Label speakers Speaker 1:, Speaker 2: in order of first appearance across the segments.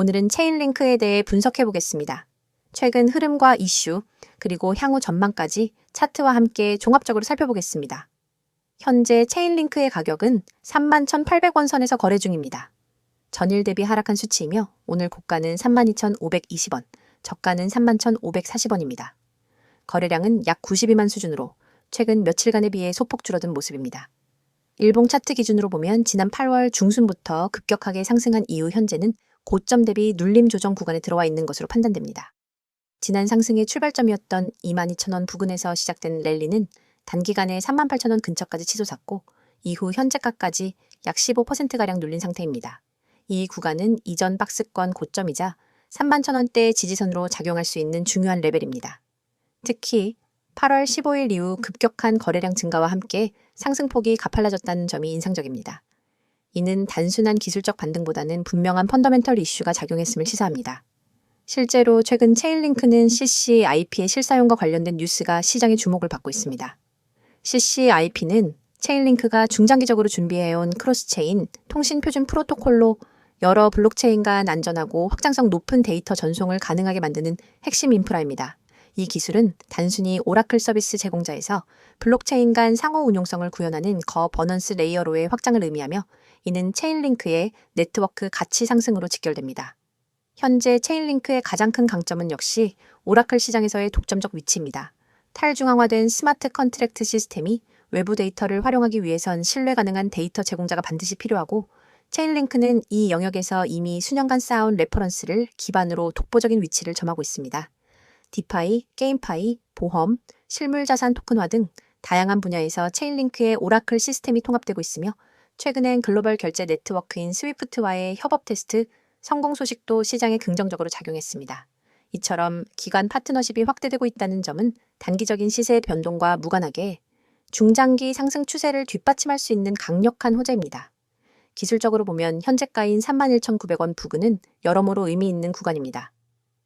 Speaker 1: 오늘은 체인링크에 대해 분석해 보겠습니다. 최근 흐름과 이슈, 그리고 향후 전망까지 차트와 함께 종합적으로 살펴보겠습니다. 현재 체인링크의 가격은 31,800원 선에서 거래 중입니다. 전일 대비 하락한 수치이며 오늘 고가는 32,520원, 저가는 31,540원입니다. 거래량은 약 92만 수준으로 최근 며칠간에 비해 소폭 줄어든 모습입니다. 일봉 차트 기준으로 보면 지난 8월 중순부터 급격하게 상승한 이후 현재는 고점 대비 눌림 조정 구간에 들어와 있는 것으로 판단됩니다. 지난 상승의 출발점이었던 22,000원 부근에서 시작된 랠리는 단기간에 38,000원 근처까지 치솟았고 이후 현재가까지 약 15%가량 눌린 상태입니다. 이 구간은 이전 박스권 고점이자 31,000원대 지지선으로 작용할 수 있는 중요한 레벨입니다. 특히 8월 15일 이후 급격한 거래량 증가와 함께 상승폭이 가팔라졌다는 점이 인상적입니다. 이는 단순한 기술적 반등보다는 분명한 펀더멘털 이슈가 작용했음을 시사합니다. 실제로 최근 체인링크는 CCIP의 실사용과 관련된 뉴스가 시장의 주목을 받고 있습니다. CCIP는 체인링크가 중장기적으로 준비해온 크로스체인 통신표준 프로토콜로 여러 블록체인 간 안전하고 확장성 높은 데이터 전송을 가능하게 만드는 핵심 인프라입니다. 이 기술은 단순히 오라클 서비스 제공자에서 블록체인 간 상호 운용성을 구현하는 거버넌스 레이어로의 확장을 의미하며 이는 체인링크의 네트워크 가치 상승으로 직결됩니다. 현재 체인링크의 가장 큰 강점은 역시 오라클 시장에서의 독점적 위치입니다. 탈중앙화된 스마트 컨트랙트 시스템이 외부 데이터를 활용하기 위해선 신뢰 가능한 데이터 제공자가 반드시 필요하고 체인링크는 이 영역에서 이미 수년간 쌓아온 레퍼런스를 기반으로 독보적인 위치를 점하고 있습니다. 디파이, 게임파이, 보험, 실물자산 토큰화 등 다양한 분야에서 체인링크의 오라클 시스템이 통합되고 있으며 최근엔 글로벌 결제 네트워크인 스위프트와의 협업 테스트 성공 소식도 시장에 긍정적으로 작용했습니다. 이처럼 기관 파트너십이 확대되고 있다는 점은 단기적인 시세 변동과 무관하게 중장기 상승 추세를 뒷받침할 수 있는 강력한 호재입니다. 기술적으로 보면 현재가인 31,900원 부근은 여러모로 의미 있는 구간입니다.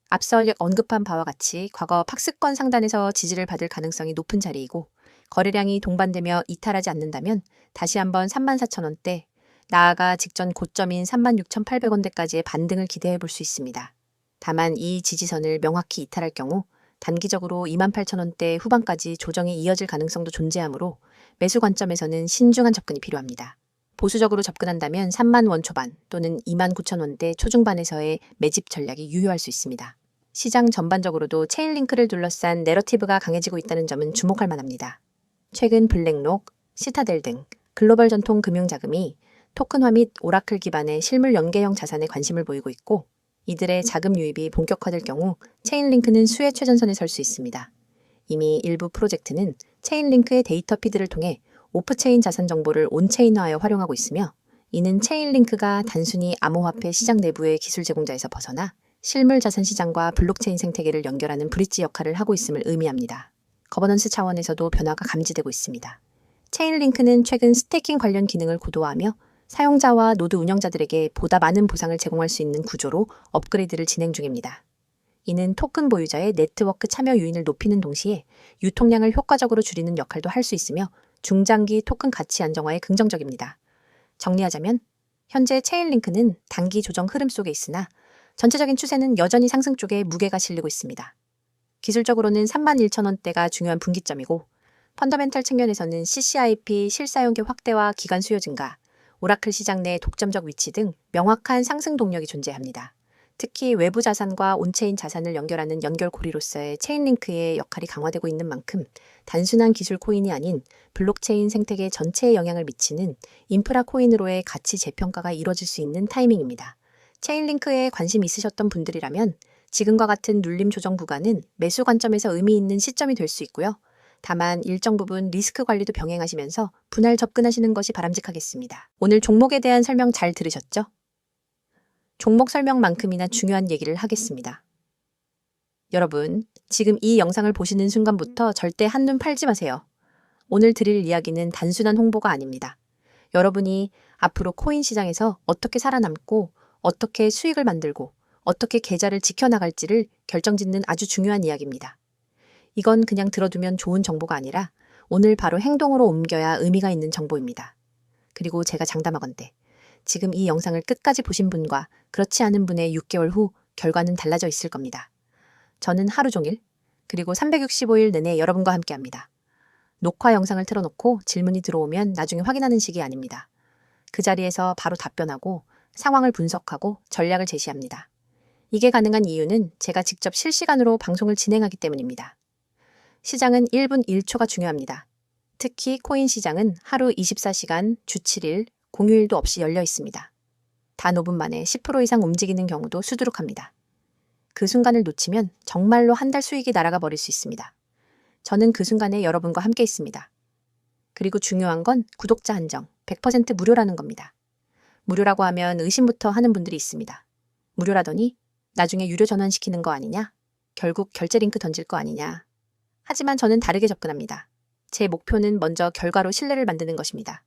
Speaker 1: 앞서 언급한 바와 같이 과거 박스권 상단에서 지지를 받을 가능성이 높은 자리이고 거래량이 동반되며 이탈하지 않는다면 다시 한번 34,000원대, 나아가 직전 고점인 36,800원대까지의 반등을 기대해 볼 수 있습니다. 다만 이 지지선을 명확히 이탈할 경우 단기적으로 28,000원대 후반까지 조정이 이어질 가능성도 존재하므로 매수 관점에서는 신중한 접근이 필요합니다. 보수적으로 접근한다면 3만 원 초반 또는 29,000원대 초중반에서의 매집 전략이 유효할 수 있습니다. 시장 전반적으로도 체인링크를 둘러싼 내러티브가 강해지고 있다는 점은 주목할 만합니다. 최근 블랙록, 시타델 등 글로벌 전통 금융자금이 토큰화 및 오라클 기반의 실물 연계형 자산에 관심을 보이고 있고 이들의 자금 유입이 본격화될 경우 체인링크는 수혜 최전선에 설 수 있습니다. 이미 일부 프로젝트는 체인링크의 데이터 피드를 통해 오프체인 자산 정보를 온체인화하여 활용하고 있으며 이는 체인링크가 단순히 암호화폐 시장 내부의 기술 제공자에서 벗어나 실물 자산 시장과 블록체인 생태계를 연결하는 브릿지 역할을 하고 있음을 의미합니다. 거버넌스 차원에서도 변화가 감지되고 있습니다. 체인링크는 최근 스테이킹 관련 기능을 고도화하며 사용자와 노드 운영자들에게 보다 많은 보상을 제공할 수 있는 구조로 업그레이드를 진행 중입니다. 이는 토큰 보유자의 네트워크 참여 유인을 높이는 동시에 유통량을 효과적으로 줄이는 역할도 할 수 있으며 중장기 토큰 가치 안정화에 긍정적입니다. 정리하자면 현재 체인링크는 단기 조정 흐름 속에 있으나 전체적인 추세는 여전히 상승 쪽에 무게가 실리고 있습니다. 기술적으로는 31,000원대가 중요한 분기점이고 펀더멘털 측면에서는 CCIP 실사용기 확대와 기간 수요 증가, 오라클 시장 내 독점적 위치 등 명확한 상승 동력이 존재합니다. 특히 외부 자산과 온체인 자산을 연결하는 연결고리로서의 체인링크의 역할이 강화되고 있는 만큼 단순한 기술 코인이 아닌 블록체인 생태계 전체에 영향을 미치는 인프라 코인으로의 가치 재평가가 이뤄질 수 있는 타이밍입니다. 체인링크에 관심 있으셨던 분들이라면 지금과 같은 눌림 조정 구간은 매수 관점에서 의미 있는 시점이 될 수 있고요. 다만 일정 부분 리스크 관리도 병행하시면서 분할 접근하시는 것이 바람직하겠습니다. 오늘 종목에 대한 설명 잘 들으셨죠? 종목 설명만큼이나 중요한 얘기를 하겠습니다. 여러분, 지금 이 영상을 보시는 순간부터 절대 한눈 팔지 마세요. 오늘 드릴 이야기는 단순한 홍보가 아닙니다. 여러분이 앞으로 코인 시장에서 어떻게 살아남고 어떻게 수익을 만들고 어떻게 계좌를 지켜나갈지를 결정짓는 아주 중요한 이야기입니다. 이건 그냥 들어두면 좋은 정보가 아니라 오늘 바로 행동으로 옮겨야 의미가 있는 정보입니다. 그리고 제가 장담하건대 지금 이 영상을 끝까지 보신 분과 그렇지 않은 분의 6개월 후 결과는 달라져 있을 겁니다. 저는 하루 종일 그리고 365일 내내 여러분과 함께합니다. 녹화 영상을 틀어놓고 질문이 들어오면 나중에 확인하는 식이 아닙니다. 그 자리에서 바로 답변하고 상황을 분석하고 전략을 제시합니다. 이게 가능한 이유는 제가 직접 실시간으로 방송을 진행하기 때문입니다. 시장은 1분 1초가 중요합니다. 특히 코인 시장은 하루 24시간, 주 7일, 공휴일도 없이 열려 있습니다. 단 5분 만에 10% 이상 움직이는 경우도 수두룩합니다. 그 순간을 놓치면 정말로 한 달 수익이 날아가 버릴 수 있습니다. 저는 그 순간에 여러분과 함께 있습니다. 그리고 중요한 건 구독자 한정, 100% 무료라는 겁니다. 무료라고 하면 의심부터 하는 분들이 있습니다. 무료라더니 나중에 유료 전환시키는 거 아니냐? 결국 결제 링크 던질 거 아니냐? 하지만 저는 다르게 접근합니다. 제 목표는 먼저 결과로 신뢰를 만드는 것입니다.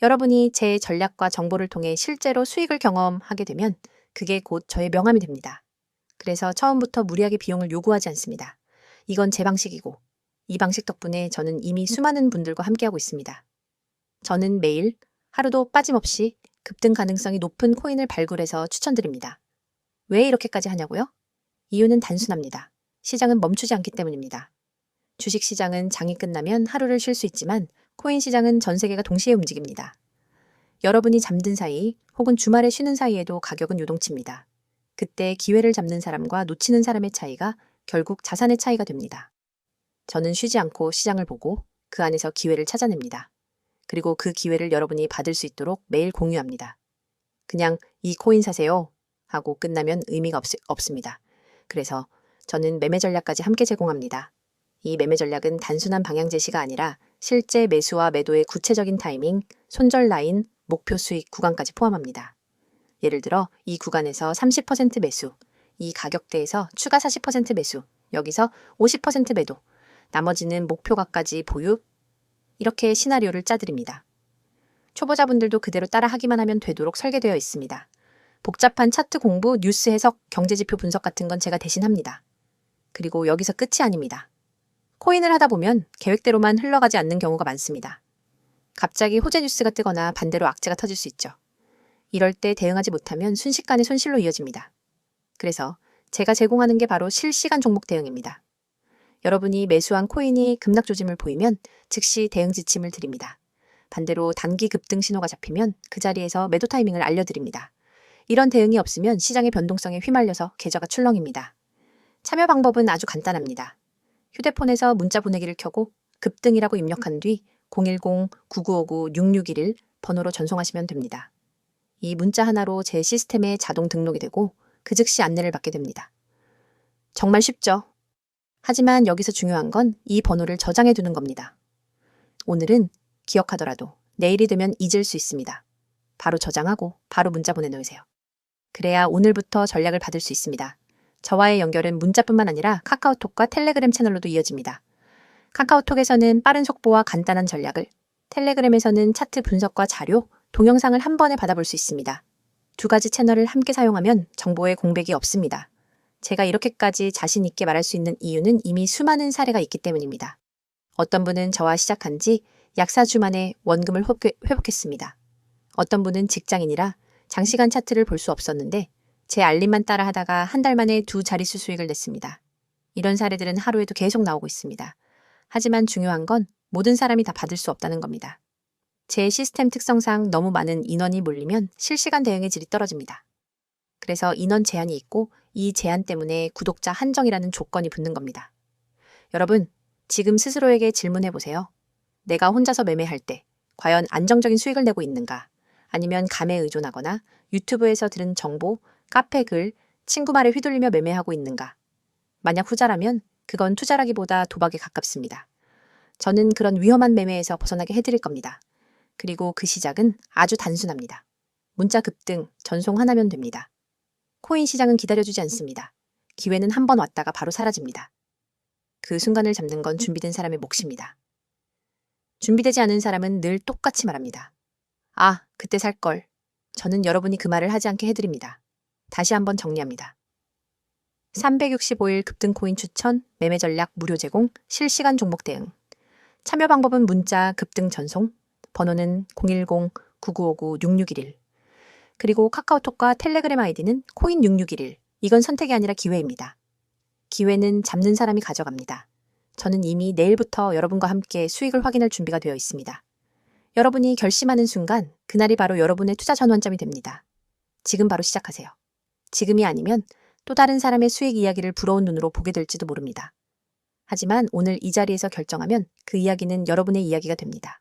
Speaker 1: 여러분이 제 전략과 정보를 통해 실제로 수익을 경험하게 되면 그게 곧 저의 명함이 됩니다. 그래서 처음부터 무리하게 비용을 요구하지 않습니다. 이건 제 방식이고 이 방식 덕분에 저는 이미 수많은 분들과 함께하고 있습니다. 저는 매일 하루도 빠짐없이 급등 가능성이 높은 코인을 발굴해서 추천드립니다. 왜 이렇게까지 하냐고요? 이유는 단순합니다. 시장은 멈추지 않기 때문입니다. 주식 시장은 장이 끝나면 하루를 쉴 수 있지만 코인 시장은 전 세계가 동시에 움직입니다. 여러분이 잠든 사이 혹은 주말에 쉬는 사이에도 가격은 요동칩니다. 그때 기회를 잡는 사람과 놓치는 사람의 차이가 결국 자산의 차이가 됩니다. 저는 쉬지 않고 시장을 보고 그 안에서 기회를 찾아냅니다. 그리고 그 기회를 여러분이 받을 수 있도록 매일 공유합니다. 그냥 이 코인 사세요 하고 끝나면 의미가 없습니다. 그래서 저는 매매 전략까지 함께 제공합니다. 이 매매 전략은 단순한 방향 제시가 아니라 실제 매수와 매도의 구체적인 타이밍, 손절 라인, 목표 수익 구간까지 포함합니다. 예를 들어 이 구간에서 30% 매수, 이 가격대에서 추가 40% 매수, 여기서 50% 매도, 나머지는 목표가까지 보유, 이렇게 시나리오를 짜드립니다. 초보자분들도 그대로 따라하기만 하면 되도록 설계되어 있습니다. 복잡한 차트 공부, 뉴스 해석, 경제지표 분석 같은 건 제가 대신 합니다. 그리고 여기서 끝이 아닙니다. 코인을 하다 보면 계획대로만 흘러가지 않는 경우가 많습니다. 갑자기 호재 뉴스가 뜨거나 반대로 악재가 터질 수 있죠. 이럴 때 대응하지 못하면 순식간에 손실로 이어집니다. 그래서 제가 제공하는 게 바로 실시간 종목 대응입니다. 여러분이 매수한 코인이 급락 조짐을 보이면 즉시 대응 지침을 드립니다. 반대로 단기 급등 신호가 잡히면 그 자리에서 매도 타이밍을 알려드립니다. 이런 대응이 없으면 시장의 변동성에 휘말려서 계좌가 출렁입니다. 참여 방법은 아주 간단합니다. 휴대폰에서 문자 보내기를 켜고 급등이라고 입력한 뒤 010-9959-6611 번호로 전송하시면 됩니다. 이 문자 하나로 제 시스템에 자동 등록이 되고 그 즉시 안내를 받게 됩니다. 정말 쉽죠? 하지만 여기서 중요한 건 이 번호를 저장해 두는 겁니다. 오늘은 기억하더라도 내일이 되면 잊을 수 있습니다. 바로 저장하고 바로 문자 보내놓으세요. 그래야 오늘부터 전략을 받을 수 있습니다. 저와의 연결은 문자뿐만 아니라 카카오톡과 텔레그램 채널로도 이어집니다. 카카오톡에서는 빠른 속보와 간단한 전략을, 텔레그램에서는 차트 분석과 자료, 동영상을 한 번에 받아볼 수 있습니다. 두 가지 채널을 함께 사용하면 정보의 공백이 없습니다. 제가 이렇게까지 자신 있게 말할 수 있는 이유는 이미 수많은 사례가 있기 때문입니다. 어떤 분은 저와 시작한 지 약 4주 만에 원금을 회복했습니다. 어떤 분은 직장인이라 장시간 차트를 볼 수 없었는데 제 알림만 따라 하다가 한 달 만에 2자릿수 수익을 냈습니다. 이런 사례들은 하루에도 계속 나오고 있습니다. 하지만 중요한 건 모든 사람이 다 받을 수 없다는 겁니다. 제 시스템 특성상 너무 많은 인원이 몰리면 실시간 대응의 질이 떨어집니다. 그래서 인원 제한이 있고 이 제한 때문에 구독자 한정이라는 조건이 붙는 겁니다. 여러분, 지금 스스로에게 질문해 보세요. 내가 혼자서 매매할 때 과연 안정적인 수익을 내고 있는가? 아니면 감에 의존하거나 유튜브에서 들은 정보, 카페 글, 친구 말에 휘둘리며 매매하고 있는가? 만약 후자라면 그건 투자라기보다 도박에 가깝습니다. 저는 그런 위험한 매매에서 벗어나게 해드릴 겁니다. 그리고 그 시작은 아주 단순합니다. 문자 급등, 전송 하나면 됩니다. 코인 시장은 기다려주지 않습니다. 기회는 한 번 왔다가 바로 사라집니다. 그 순간을 잡는 건 준비된 사람의 몫입니다. 준비되지 않은 사람은 늘 똑같이 말합니다. 아, 그때 살걸. 저는 여러분이 그 말을 하지 않게 해드립니다. 다시 한번 정리합니다. 365일 급등 코인 추천, 매매 전략 무료 제공, 실시간 종목 대응. 참여 방법은 문자 급등 전송, 번호는 010-9959-6611. 그리고 카카오톡과 텔레그램 아이디는 코인6611. 이건 선택이 아니라 기회입니다. 기회는 잡는 사람이 가져갑니다. 저는 이미 내일부터 여러분과 함께 수익을 확인할 준비가 되어 있습니다. 여러분이 결심하는 순간 그날이 바로 여러분의 투자 전환점이 됩니다. 지금 바로 시작하세요. 지금이 아니면 또 다른 사람의 수익 이야기를 부러운 눈으로 보게 될지도 모릅니다. 하지만 오늘 이 자리에서 결정하면 그 이야기는 여러분의 이야기가 됩니다.